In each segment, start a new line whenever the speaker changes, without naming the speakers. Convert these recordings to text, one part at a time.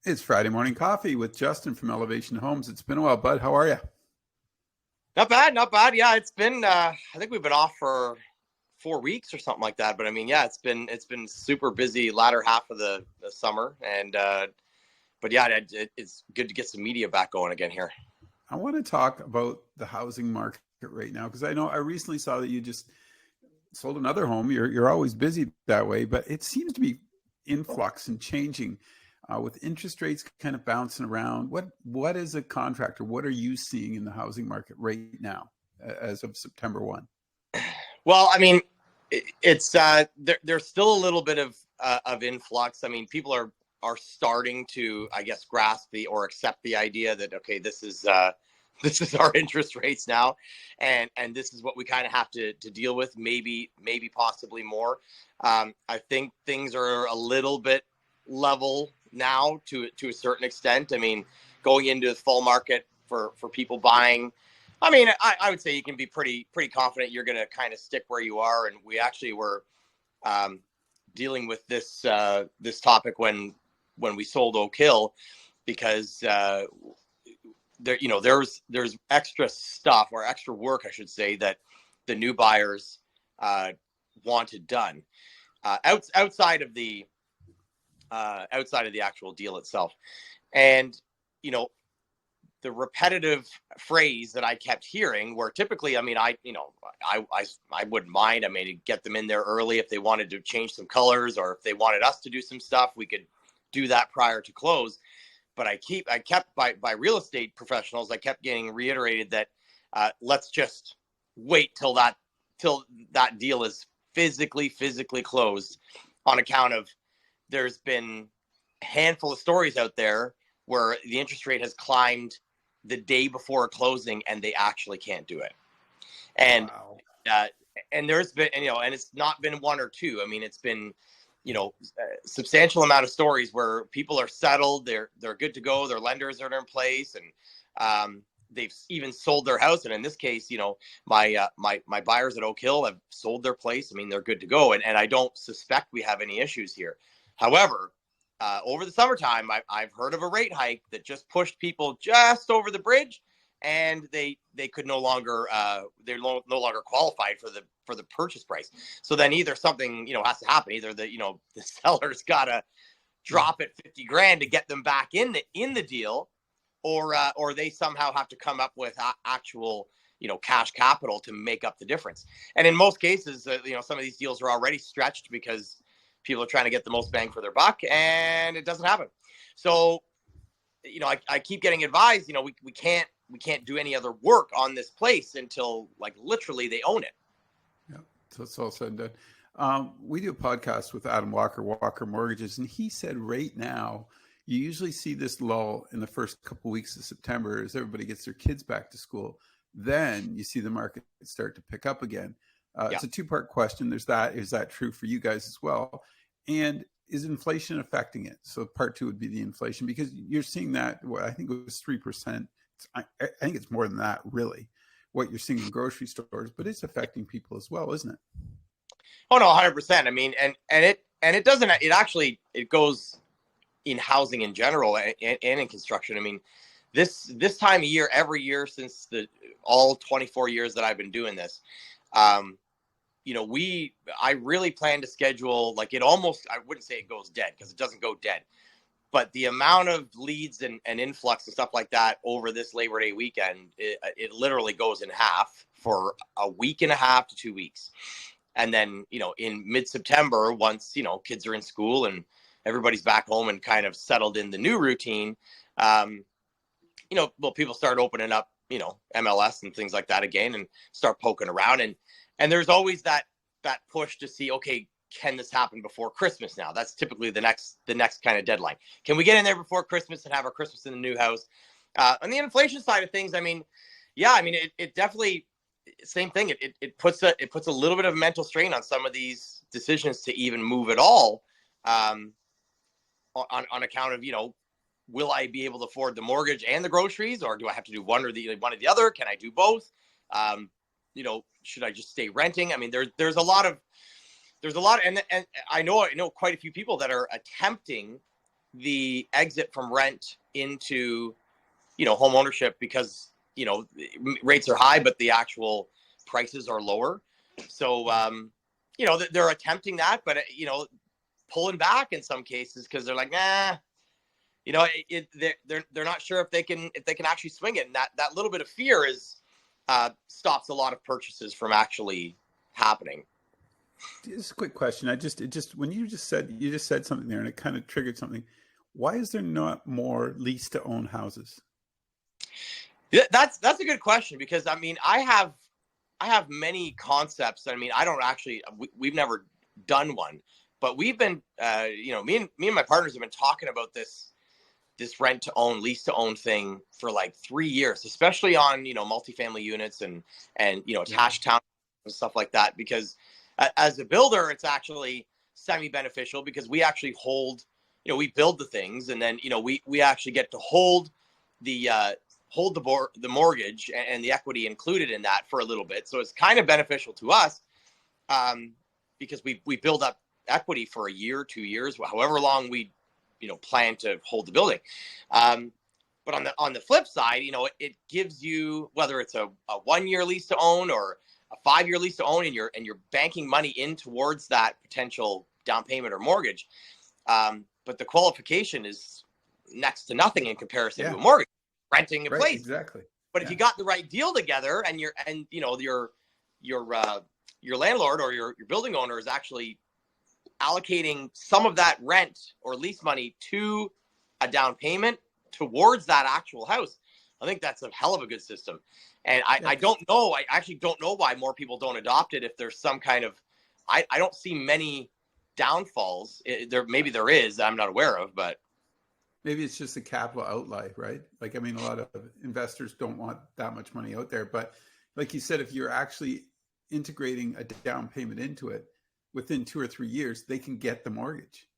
It's Friday morning coffee with Justin from Elevation Homes. It's been a while, bud. How are you?
Not bad, not bad. Yeah, it's been. I think we've been off for 4 weeks or something like that. But I mean, yeah, it's been super busy latter half of the summer, and but yeah, it's good to get some media back going again here.
I want to talk about the housing market right now because I know I recently saw that you just sold another home. You're always busy that way, but it seems to be in flux and changing with interest rates kind of bouncing around. What is a contractor? What are you seeing in the housing market right now as of September 1?
Well, I mean, there's still a little bit of influx. I mean, people are starting to, I guess, grasp the or accept the idea that okay, this is this is our interest rates now, and this is what we kind of have to deal with. Maybe possibly more. I think things are a little bit level now to a certain extent. I mean, going into the fall market for people buying. I mean, I would say you can be pretty confident you're going to kind of stick where you are. And we actually were um, dealing with this topic when we sold Oak Hill because there's extra stuff or extra work, I should say, that the new buyers uh, wanted done outside of the actual deal itself. And you know, the repetitive phrase that I kept hearing, where typically, I mean, I wouldn't mind. I mean, get them in there early if they wanted to change some colors or if they wanted us to do some stuff, we could do that prior to close. But I kept by real estate professionals, I kept getting reiterated that let's just wait till that deal is physically closed, on account of there's been a handful of stories out there where the interest rate has climbed the day before closing and they actually can't do it. And
Wow.
uh, and there's been, and it's not been one or two. I mean, it's been, substantial amount of stories where people are settled, they're good to go, their lenders are in place, and they've even sold their house. And in this case, my buyers at Oak Hill have sold their place. I mean, they're good to go, and I don't suspect we have any issues here. However, over the summertime, I've heard of a rate hike that just pushed people just over the bridge, and they could no longer they're no longer qualified for the purchase price. So then either something has to happen. Either the seller's got to drop it 50 grand to get them back in the deal, or they somehow have to come up with actual cash capital to make up the difference. And in most cases, some of these deals are already stretched because people are trying to get the most bang for their buck, and it doesn't happen. So I keep getting advised, we can't do any other work on this place until like literally they own it.
Yeah, so it's all said and done. We do a podcast with Adam Walker, Walker Mortgages, and he said right now you usually see this lull in the first couple of weeks of September as everybody gets their kids back to school. Then you see the market start to pick up again.
Yeah.
It's a two-part question. There's that. Is that true for you guys as well? And is inflation affecting it? So part two would be the inflation because you're seeing that. Well, I think it was 3%. I think it's more than that, really what you're seeing in grocery stores, but it's affecting people as well, isn't it?
Oh no, 100%. I mean, and it doesn't. It actually it goes in housing in general, and in construction. I mean, this time of year, every year since the all 24 years that I've been doing this, um, I really plan to schedule, like, it almost, I wouldn't say it goes dead because it doesn't go dead, but the amount of leads and influx and stuff like that over this Labor Day weekend, it literally goes in half for a week and a half to 2 weeks. And then, in mid-September, once, kids are in school and everybody's back home and kind of settled in the new routine, um, well, people start opening up, MLS and things like that again and start poking around. And there's always that push to see, okay, can this happen before Christmas now? That's typically the next kind of deadline. Can we get in there before Christmas and have our Christmas in the new house? On the inflation side of things, I mean, yeah, I mean, it definitely, same thing. It puts a little bit of mental strain on some of these decisions to even move at all, um, on account of, will I be able to afford the mortgage and the groceries, or do I have to do one or the other? Can I do both? Um, should I just stay renting? I mean, there's a lot, and I know quite a few people that are attempting the exit from rent into, home ownership because, rates are high, but the actual prices are lower. So, they're attempting that, but, pulling back in some cases because they're like, nah, they're not sure if they can actually swing it. And that little bit of fear stops a lot of purchases from actually happening.
Just a quick question. When you just said something there and it kind of triggered something. Why is there not more lease to own houses?
Yeah, that's a good question because I mean I have many concepts. I mean I don't actually we've never done one, but we've been me and my partners have been talking about this rent to own, lease to own thing for like 3 years, especially on multifamily units and attached town and stuff like that. Because as a builder, it's actually semi beneficial because we actually hold, we build the things and then we actually get to hold the mortgage and the equity included in that for a little bit. So it's kind of beneficial to us because we build up equity for a year, 2 years, however long we plan to hold the building. But on the flip side, it gives you, whether it's a 1 year lease to own or a 5 year lease to own, and you're banking money in towards that potential down payment or mortgage. But the qualification is next to nothing in comparison to a mortgage, renting a place.
Exactly.
But if you got the right deal together and your landlord or your building owner is actually allocating some of that rent or lease money to a down payment towards that actual house, I think that's a hell of a good system. And I don't know. I actually don't know why more people don't adopt it. If there's some kind of, I don't see many downfalls. Maybe there is, I'm not aware of, but
maybe it's just a capital outlay, right? Like, I mean, a lot of investors don't want that much money out there, but like you said, if you're actually integrating a down payment into it, within 2 or 3 years, they can get the mortgage.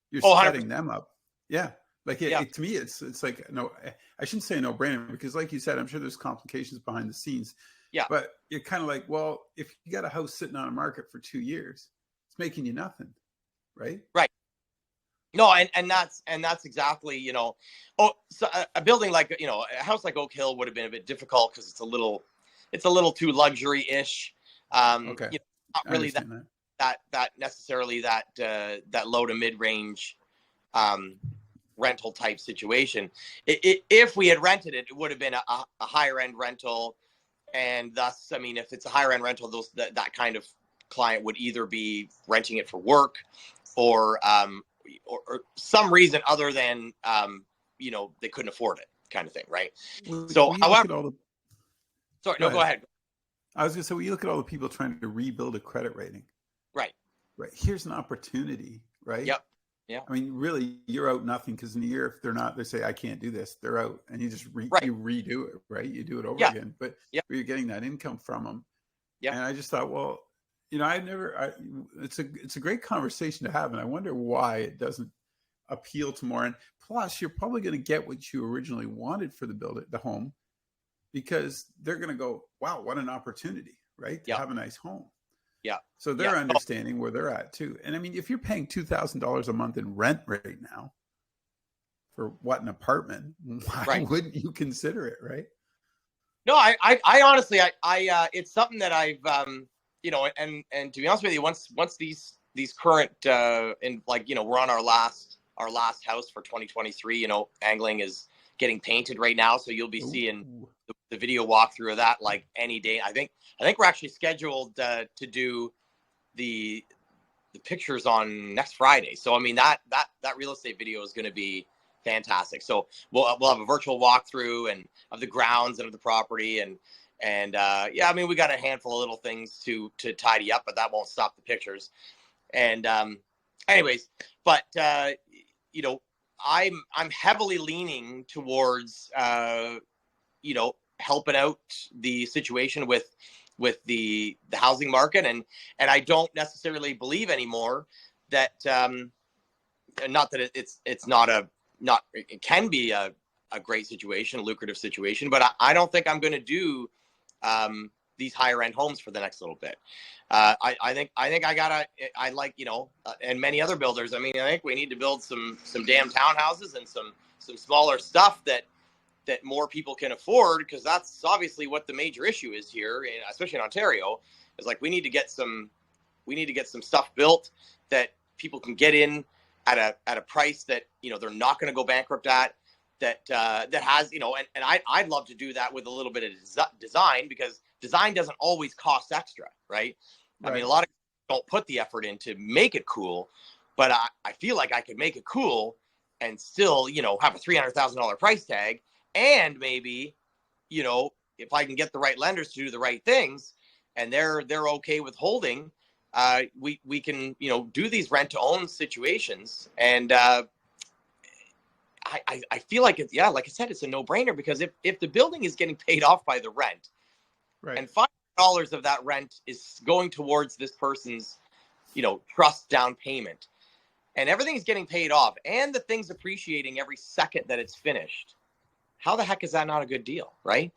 You're setting them up. Yeah. Like to me, it's like, no, I shouldn't say a no brainer because like you said, I'm sure there's complications behind the scenes.
Yeah.
But you're kind of like, well, if you got a house sitting on a market for 2 years, it's making you nothing. Right.
Right. No. And that's exactly, so a building like, a house like Oak Hill would have been a bit difficult because it's a little too luxury-ish.
Okay.
Not really that necessarily that low to mid range rental type situation. If we had rented it, it would have been a higher end rental, and thus, I mean, if it's a higher end rental, that kind of client would either be renting it for work, or some reason other than they couldn't afford it, kind of thing, right? So, however, go ahead.
I was going to say, when you look at all the people trying to rebuild a credit rating. Right. Here's an opportunity, right?
Yep. Yeah.
I mean, really, you're out nothing because in a year, if they say, I can't do this, they're out, and you just you redo it, right? You do it over again, but you're getting that income from them. Yeah. And I just thought, well, it's a great conversation to have, and I wonder why it doesn't appeal to more. And plus, you're probably going to get what you originally wanted for the home, because they're going to go, wow, what an opportunity, right? To have a nice home.
Yeah.
So they're understanding where they're at too. And I mean, if you're paying $2,000 a month in rent right now for an apartment, why wouldn't you consider it? Right.
No, I honestly, it's something that I've, and to be honest with you, once these current, we're on our last house for 2023, angling is getting painted right now. So you'll be seeing the video walkthrough of that like any day. I think we're actually scheduled to do the pictures on next Friday. So I mean that real estate video is going to be fantastic. So we'll have a virtual walkthrough and of the grounds and of the property and I mean we got a handful of little things to tidy up, but that won't stop the pictures. And anyways, but I'm heavily leaning towards helping out the situation with the housing market, and I don't necessarily believe anymore that not that it can be a great situation, a lucrative situation, but I don't think I'm going to do these higher end homes for the next little bit. I think I like, you know, and many other builders. I mean, I think we need to build some damn townhouses and some smaller stuff that more people can afford, because that's obviously what the major issue is here, especially in Ontario. Is like we need to get some stuff built that people can get in at a price that, you know, they're not going to go bankrupt at. That has, you know, and I'd love to do that with a little bit of design, because design doesn't always cost extra, right? I mean, a lot of people don't put the effort in to make it cool, but I feel like I could make it cool and still, you know, have a $300,000 price tag, and maybe, you know, if I can get the right lenders to do the right things, and they're okay with holding, we can, you know, do these rent to own situations. And I feel like it's, yeah, like I said, it's a no brainer, because if the building is getting paid off by the rent,
Right.
and $5 of that rent is going towards this person's, you know, trust down payment, and everything is getting paid off, and the thing's appreciating every second that it's finished, how the heck is that not a good deal, right?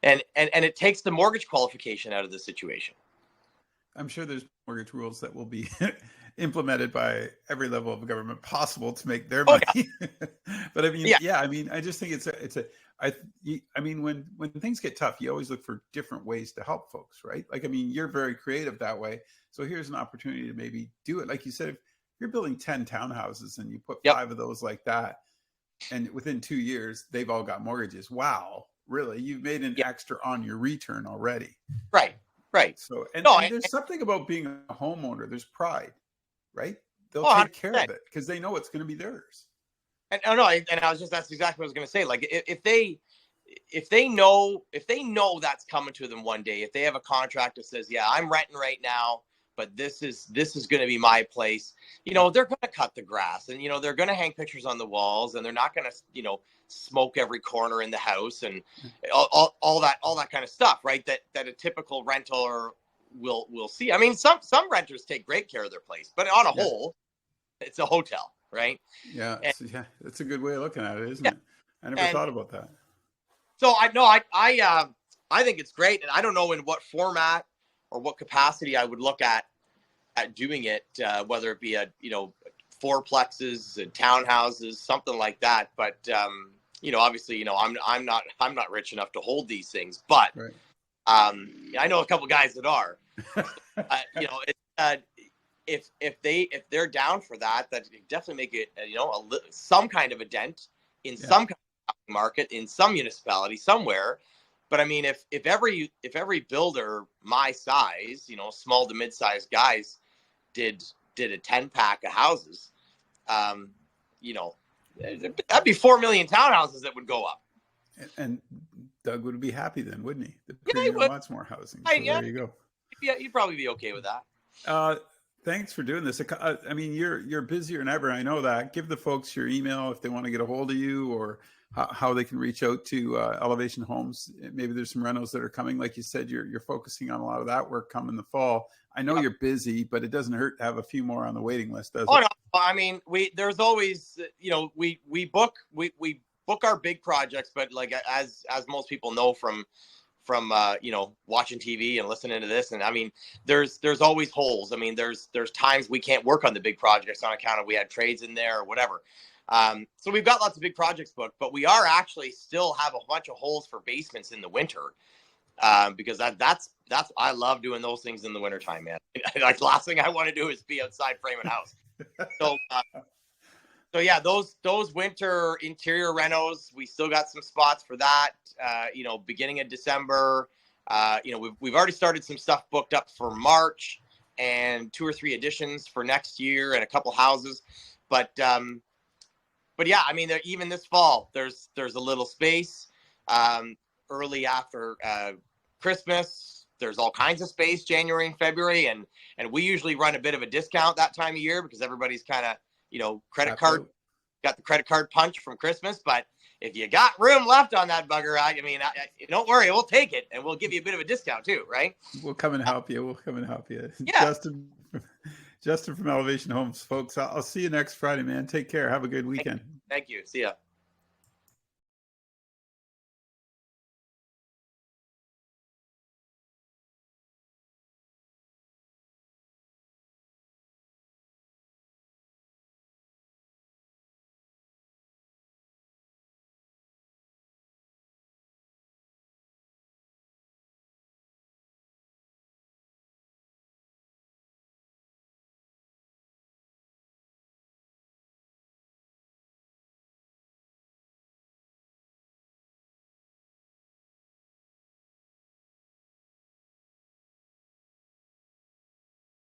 And it takes the mortgage qualification out of the situation.
I'm sure there's mortgage rules that will be implemented by every level of government possible to make their money. Yeah. But I mean, yeah, I mean, I just think I mean, when things get tough, you always look for different ways to help folks, right? Like, I mean, you're very creative that way. So here's an opportunity to maybe do it. Like you said, if you're building 10 townhouses and you put 5 of those like that, and within 2 years, they've all got mortgages. Wow. Really? You've made an extra on your return already.
Right. Right.
So, and there's something about being a homeowner. There's pride, right? They'll take care of it because they know it's going to be theirs. And
that's exactly what I was going to say. Like if they know that's coming to them one day, if they have a contract that says, yeah, I'm renting right now, but this is going to be my place, you know, they're going to cut the grass, and, you know, they're going to hang pictures on the walls, and they're not going to, you know, smoke every corner in the house, and all that kind of stuff, right? That a typical renter will see. I mean, some renters take great care of their place, but on a whole, it's a hotel, right?
Yeah. That's a good way of looking at it, isn't it? I never thought about that.
So I think it's great, and I don't know in what format or what capacity I would look at doing it, whether it be you know, fourplexes and townhouses, something like that. But you know, obviously, you know, I'm not rich enough to hold these things, but I know a couple guys that are. You know, if they're down for that definitely make it, you know, some kind of a dent in some kind of market in some municipality somewhere. But I mean, if every builder my size, you know, small to mid-sized guys did a 10-pack of houses, you know, that'd be 4 million townhouses that would go up.
And Doug would be happy then, wouldn't he? The Premier wants more housing. So there you go.
Yeah, you'd probably be okay with that.
Thanks for doing this. I mean, you're busier than ever. I know that. Give the folks your email if they want to get a hold of you, or how they can reach out to Elevation Homes. Maybe there's some renos that are coming. Like you said, you're focusing on a lot of that work come in the fall. I know you're busy, but it doesn't hurt to have a few more on the waiting list, does it?
No. I mean, there's always, you know, we book our big projects, but like as most people know from you know, watching TV and listening to this, and I mean, there's always holes. I mean, there's times we can't work on the big projects on account of we had trades in there or whatever. So we've got lots of big projects booked, but we are actually still have a bunch of holes for basements in the winter, because that's I love doing those things in the wintertime, man. Like, last thing I want to do is be outside framing a house. So yeah, those winter interior renos, we still got some spots for that. You know, beginning of December. You know, we've already started some stuff booked up for March, and 2 or 3 additions for next year, and a couple houses. But yeah, I mean, even this fall, there's a little space. Early after Christmas, there's all kinds of space, January and February, and we usually run a bit of a discount that time of year because everybody's kind of, you know, got the credit card punch from Christmas. But if you got room left on that bugger, I mean, don't worry, we'll take it, and we'll give you a bit of a discount too, right?
We'll come and help you.
Yeah.
Justin from Elevation Homes, folks. I'll see you next Friday, man. Take care. Have a good weekend.
Thank you. See ya.